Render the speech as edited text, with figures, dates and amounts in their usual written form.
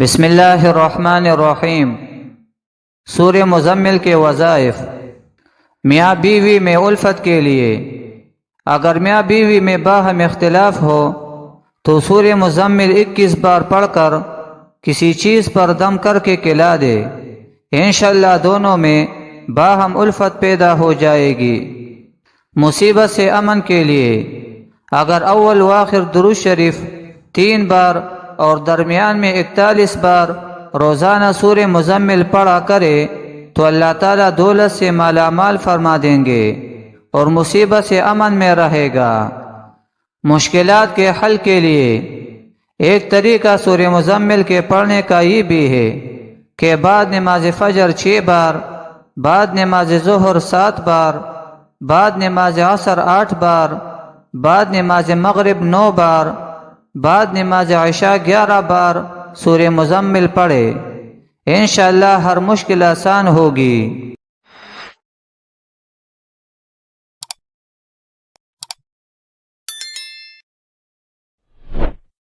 بسم اللہ الرحمن الرحیم۔ سورہ مزمل کے وظائف۔ میاں بیوی میں الفت کے لیے اگر میاں بیوی میں باہم اختلاف ہو تو سورہ مزمل 21 بار پڑھ کر کسی چیز پر دم کر کے کھلا دے، انشاءاللہ دونوں میں باہم الفت پیدا ہو جائے گی۔ مصیبت سے امن کے لیے اگر اول و آخر درود شریف 3 بار اور درمیان میں 41 بار روزانہ سورہ مزمل پڑھا کرے تو اللہ تعالیٰ دولت سے مالا مال فرما دیں گے اور مصیبت سے امن میں رہے گا۔ مشکلات کے حل کے لیے ایک طریقہ سورہ مزمل کے پڑھنے کا یہ بھی ہے کہ بعد نماز فجر 6 بار، بعد نماز ظہر 7 بار، بعد نماز عصر 8 بار، بعد نماز مغرب 9 بار، بعد نماز عشاء 11 بار سورہ مزمل پڑھے، انشاءاللہ ہر مشکل آسان ہوگی۔